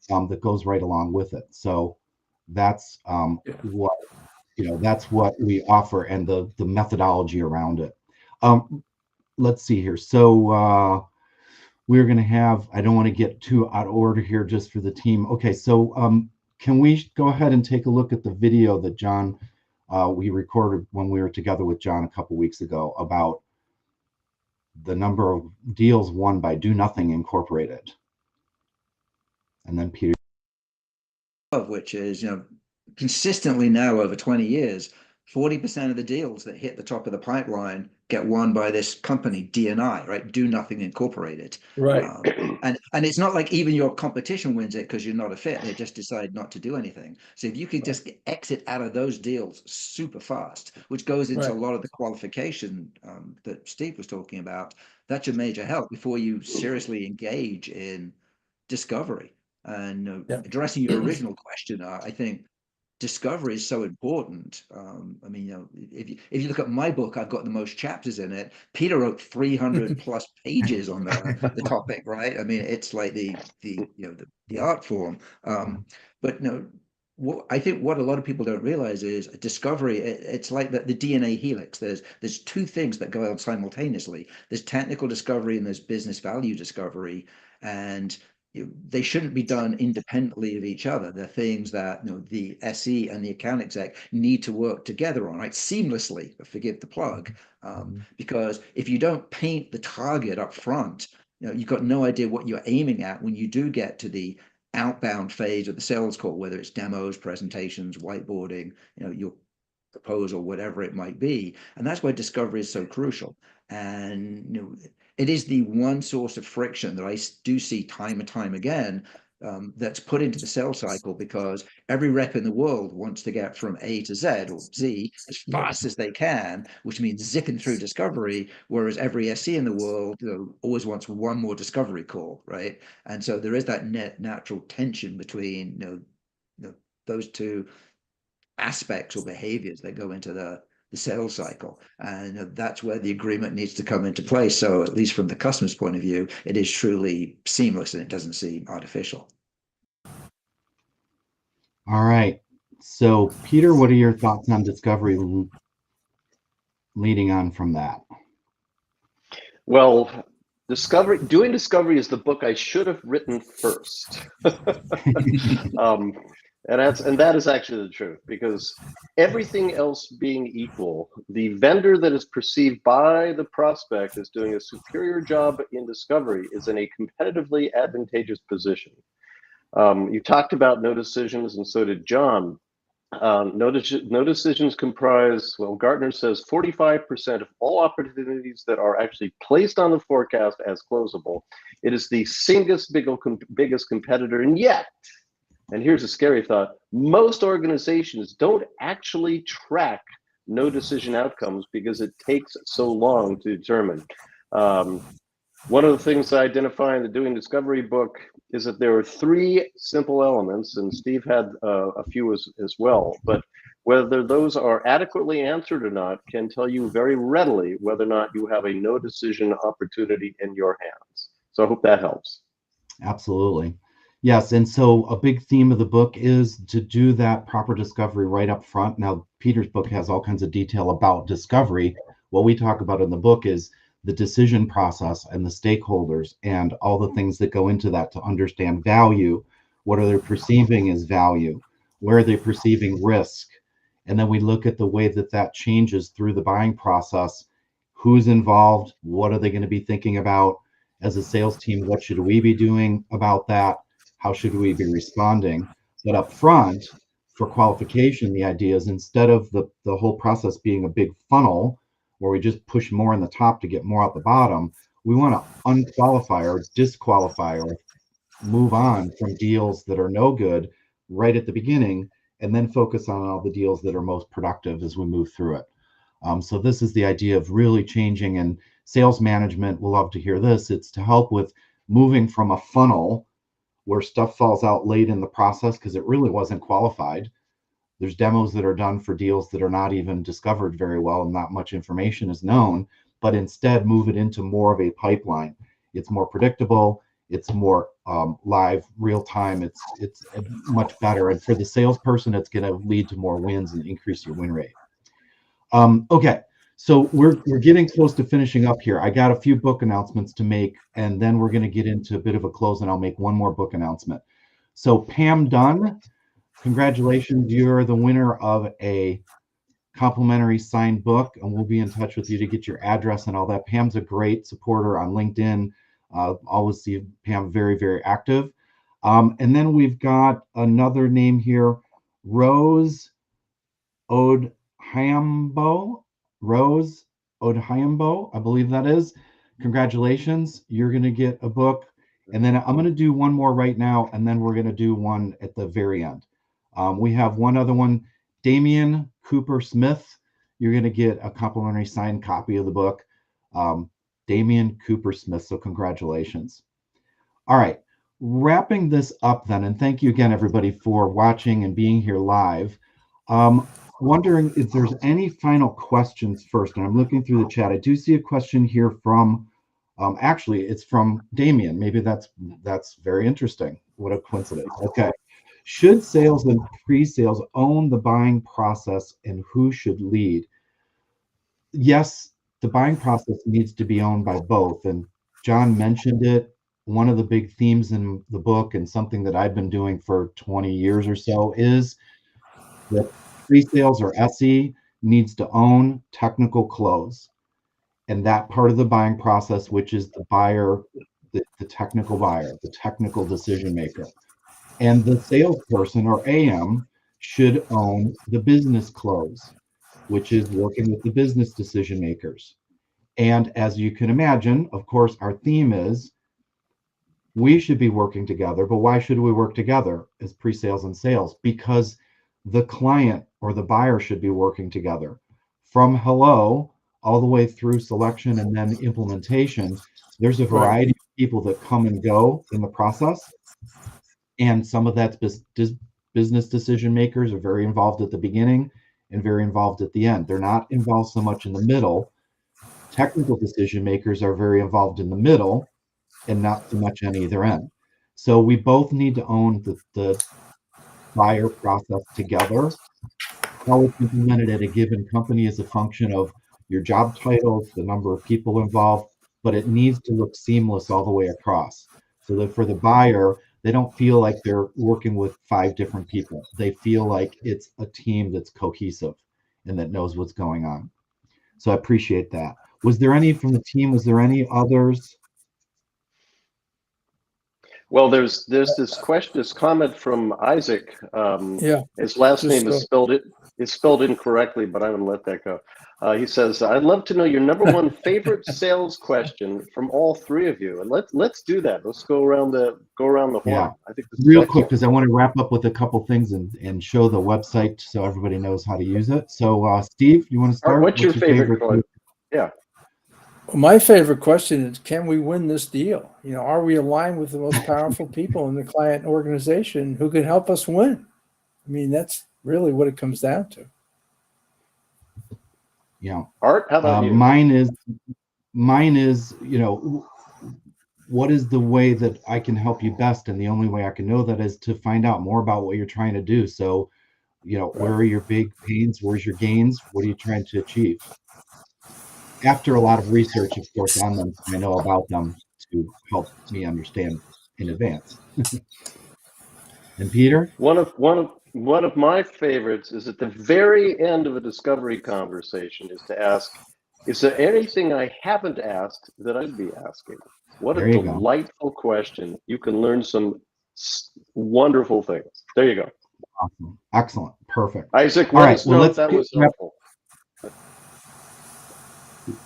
that goes right along with it. So that's what that's what we offer and the methodology around it. Let's see here. So we're going to have, I don't want to get too out of order here just for the team. Okay, so can we go ahead and take a look at the video that John, we recorded when we were together with John a couple weeks ago about the number of deals won by Do Nothing Incorporated. And then Peter. Which is, consistently now over 20 years, 40% of the deals that hit the top of the pipeline get won by this company, DNI, right? Do Nothing Incorporated. Right. And it's not like even your competition wins it because you're not a fit. They just decide not to do anything. So if you could just exit out of those deals super fast, which goes into a lot of the qualification that Steve was talking about, that's your major help before you seriously engage in discovery. And addressing your original question, I think discovery is so important. I mean, if you look at my book, I've got the most chapters in it. Peter wrote 300 plus pages on the topic, right? I mean, it's like the art form. But I think what a lot of people don't realize is discovery. It's like the DNA helix. There's two things that go on simultaneously. There's technical discovery and there's business value discovery, and they shouldn't be done independently of each other. They're things that the SE and the account exec need to work together on, right? Seamlessly, forgive the plug, because if you don't paint the target up front, you've got no idea what you're aiming at when you do get to the outbound phase of the sales call, whether it's demos, presentations, whiteboarding, your proposal, whatever it might be. And that's why discovery is so crucial. And it is the one source of friction that I do see time and time again that's put into the sales cycle, because every rep in the world wants to get from A to Z or Z as fast as they can, which means zipping through discovery, whereas every SE in the world always wants one more discovery call, right? And so there is that natural tension between those two aspects or behaviors that go into the sales cycle, and that's where the agreement needs to come into place. So at least from the customer's point of view, it is truly seamless and it doesn't seem artificial. All right, so Peter, what are your thoughts on discovery leading on from that? Well, doing discovery is the book I should have written first. And that is actually the truth, because everything else being equal, the vendor that is perceived by the prospect as doing a superior job in discovery is in a competitively advantageous position. You talked about no decisions, and so did John. No decisions comprise, well, Gartner says 45% of all opportunities that are actually placed on the forecast as closable. It is the biggest competitor, and yet, and here's a scary thought, most organizations don't actually track no decision outcomes because it takes so long to determine. One of the things I identify in the Doing Discovery book is that there are three simple elements, and Steve had a few as well, but whether those are adequately answered or not can tell you very readily whether or not you have a no decision opportunity in your hands. So I hope that helps. Absolutely. Yes, and so a big theme of the book is to do that proper discovery right up front. Now, Peter's book has all kinds of detail about discovery. What we talk about in the book is the decision process and the stakeholders and all the things that go into that to understand value. What are they perceiving as value? Where are they perceiving risk? And then we look at the way that that changes through the buying process. Who's involved? What are they going to be thinking about? As a sales team, what should we be doing about that? How should we be responding? But up front, for qualification, the idea is instead of the whole process being a big funnel where we just push more in the top to get more out the bottom, we want to unqualify or disqualify or move on from deals that are no good right at the beginning, and then focus on all the deals that are most productive as we move through it. So this is the idea of really changing, and sales management will love to hear this. It's to help with moving from a funnel where stuff falls out late in the process because it really wasn't qualified, There's demos that are done for deals that are not even discovered very well and not much information is known, but instead move it into more of a pipeline. It's more predictable. It's more live, real time. It's much better. And for the salesperson, it's going to lead to more wins and increase your win rate. Okay, so we're getting close to finishing up here. I got a few book announcements to make, and then we're going to get into a bit of a close, and I'll make one more book announcement. So Pam Dunn, congratulations, you're the winner of a complimentary signed book, and we'll be in touch with you to get your address and all that. Pam's a great supporter on LinkedIn. Always see Pam very, very active. And then we've got another name here, Rose Odhiambo, I believe that is. Congratulations, you're going to get a book. And then I'm going to do one more right now, and then we're going to do one at the very end. We have one other one, Damian Cooper Smith. You're going to get a complimentary signed copy of the book. Damian Cooper Smith, so congratulations. All right, wrapping this up then, and thank you again, everybody, for watching and being here live. Wondering if there's any final questions first, and I'm looking through the chat. I do see a question here from, actually, it's from Damian. Maybe that's very interesting. What a coincidence. Okay. Should sales and pre-sales own the buying process, and who should lead? Yes, the buying process needs to be owned by both. And John mentioned it. One of the big themes in the book, and something that I've been doing for 20 years or so, is that pre-sales or SE needs to own technical close. And that part of the buying process, which is the buyer, the technical buyer, the technical decision maker. And the salesperson or AM should own the business close, which is working with the business decision makers. And as you can imagine, of course, our theme is we should be working together, but why should we work together as pre-sales and sales? Because the client or the buyer should be working together from hello all the way through selection and then implementation. There's a variety of people that come and go in the process. And some of that's business decision makers are very involved at the beginning and very involved at the end. They're not involved so much in the middle. Technical decision makers are very involved in the middle and not so much on either end. So we both need to own the buyer process together. How it's implemented at a given company is a function of your job titles, the number of people involved, but it needs to look seamless all the way across. So that for the buyer, they don't feel like they're working with 5 different people. They feel like it's a team that's cohesive and that knows what's going on. So I appreciate that. Was there any from the team? Was there any others? Well, there's this comment from Isaac. His last name is spelled incorrectly, but I'm gonna let that go. He says, "I'd love to know your number one favorite sales question from all 3 of you, and let's do that. Let's go around the horn." Yeah. I think real quick, because I want to wrap up with a couple things and show the website so everybody knows how to use it. So, Steve, you want to start? What's your favorite question? Yeah. Well, my favorite question is, can we win this deal? Are we aligned with the most powerful people in the client organization who can help us win? I mean, that's really what it comes down to. Yeah. Art, how about you? Mine is, what is the way that I can help you best? And the only way I can know that is to find out more about what you're trying to do. So, where are your big pains? Where's your gains? What are you trying to achieve? After a lot of research, of course, on them, I know about them to help me understand in advance. And Peter? One of my favorites is at the very end of a discovery conversation is to ask, is there anything I haven't asked that I'd be asking? What a delightful question. You can learn some wonderful things. There you go. Awesome. Excellent. Perfect. Isaac, all right, well, that was helpful.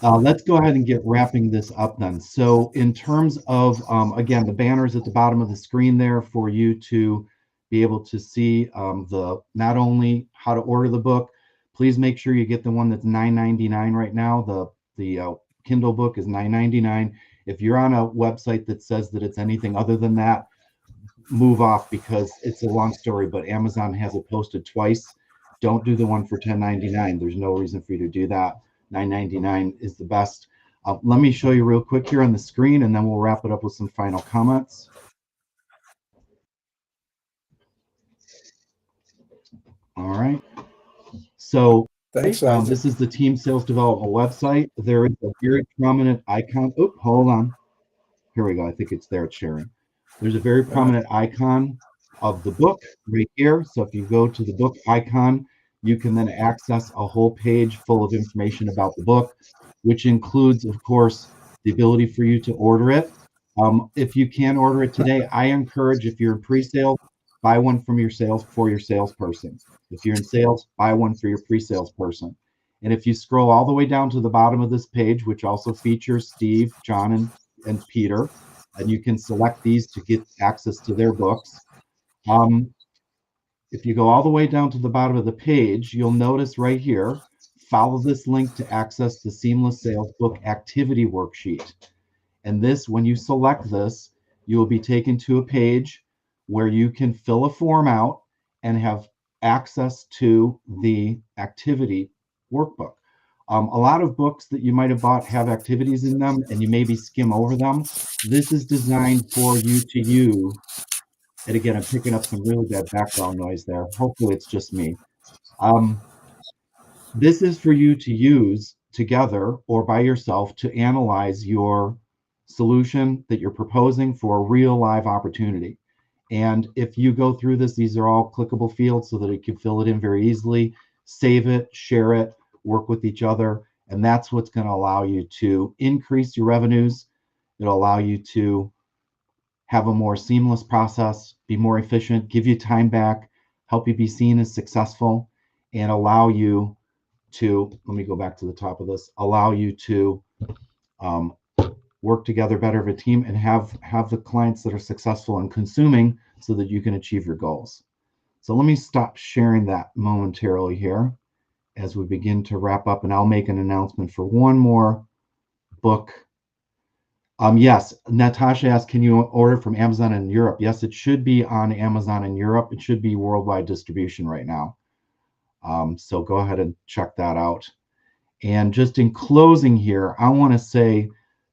Let's go ahead and get wrapping this up then. So in terms of, again, the banners at the bottom of the screen there for you to be able to see not only how to order the book, please make sure you get the one that's $9.99 right now. The Kindle book is $9.99. If you're on a website that says that it's anything other than that, move off, because it's a long story, but Amazon has it posted twice Don't do the one for $10.99. There's no reason for you to do that. $9.99 is the best. Let me show you real quick here on the screen, and then we'll wrap it up with some final comments. All right. So Thanks, Isaac. this is the Team Sales Development website. There is a very prominent icon. Oh, hold on. Here we go. I think it's there. It's sharing. There's a very prominent icon of the book right here. So if you go to the book icon, you can then access a whole page full of information about the book, which includes, of course, the ability for you to order it. If you can order it today, I encourage, if you're in pre-sale, buy one from your salesperson. If you're in sales, buy one for your pre-sales person. And if you scroll all the way down to the bottom of this page, which also features Steve, John, and Peter, and you can select these to get access to their books. If you go all the way down to the bottom of the page, you'll notice right here, follow this link to access the Seamless Sales Book Activity Worksheet. And this, when you select this, you will be taken to a page where you can fill a form out and have access to the activity workbook. A lot of books that you might have bought have activities in them, and you maybe skim over them. This is designed for you to use. And again, I'm picking up some really bad background noise there. Hopefully it's just me. This is for you to use together or by yourself to analyze your solution that you're proposing for a real live opportunity. And if you go through this, these are all clickable fields so that you can fill it in very easily, save it, share it, work with each other. And that's what's going to allow you to increase your revenues. It'll allow you to have a more seamless process, be more efficient, give you time back, help you be seen as successful, and allow you to, let me go back to the top of this, allow you to work together better of a team and have the clients that are successful in consuming so that you can achieve your goals. So let me stop sharing that momentarily here as we begin to wrap up, and I'll make an announcement for one more book. Yes, Natasha asked, can you order from Amazon in Europe? Yes, it should be on Amazon in Europe. It should be worldwide distribution right now. So go ahead and check that out. And just in closing here, I want to say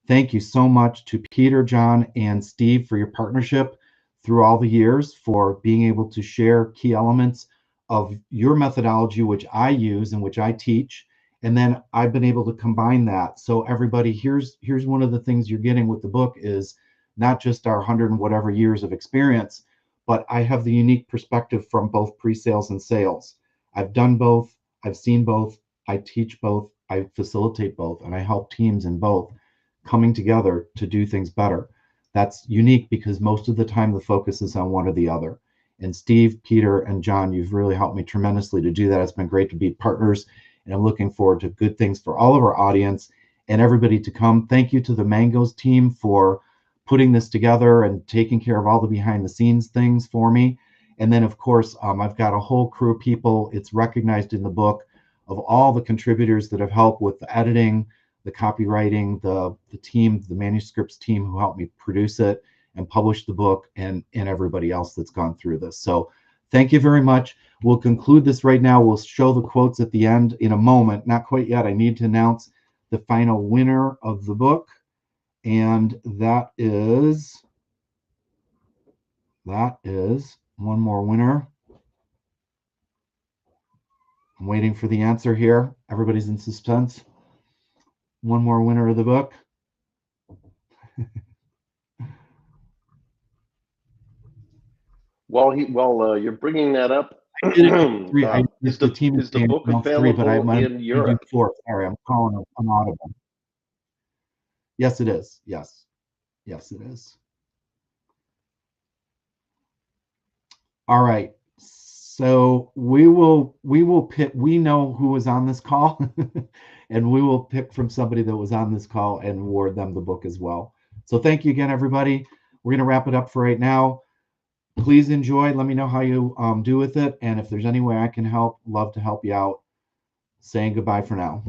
thank you so much to Peter, John, and Steve for your partnership through all the years, for being able to share key elements of your methodology, which I use and which I teach. And then I've been able to combine that. So everybody, here's one of the things you're getting with the book is not just our 100 and whatever years of experience, but I have the unique perspective from both pre-sales and sales. I've done both. I've seen both. I teach both. I facilitate both, and I help teams in both coming together to do things better. That's unique because most of the time the focus is on one or the other. And Steve, Peter, and John, you've really helped me tremendously to do that. It's been great to be partners, and I'm looking forward to good things for all of our audience and everybody to come. Thank you to the Mangoes team for putting this together and taking care of all the behind the scenes things for me. And then, of course, I've got a whole crew of people. It's recognized in the book of all the contributors that have helped with the editing, the copywriting, the team, the manuscripts team who helped me produce it and publish the book, and everybody else that's gone through this. So thank you very much. We'll conclude this right now. We'll show the quotes at the end in a moment. Not quite yet. I need to announce the final winner of the book. And that is one more winner. I'm waiting for the answer here. Everybody's in suspense. One more winner of the book. While you're bringing that up, is the book available in Europe? Four. Sorry, I'm calling an audible. Yes, it is. Yes, it is. All right. So we will pick. We know who was on this call, and we will pick from somebody that was on this call and award them the book as well. So thank you again, everybody. We're going to wrap it up for right now. Please enjoy. Let me know how you do with it. And if there's any way I can help, love to help you out. Saying goodbye for now.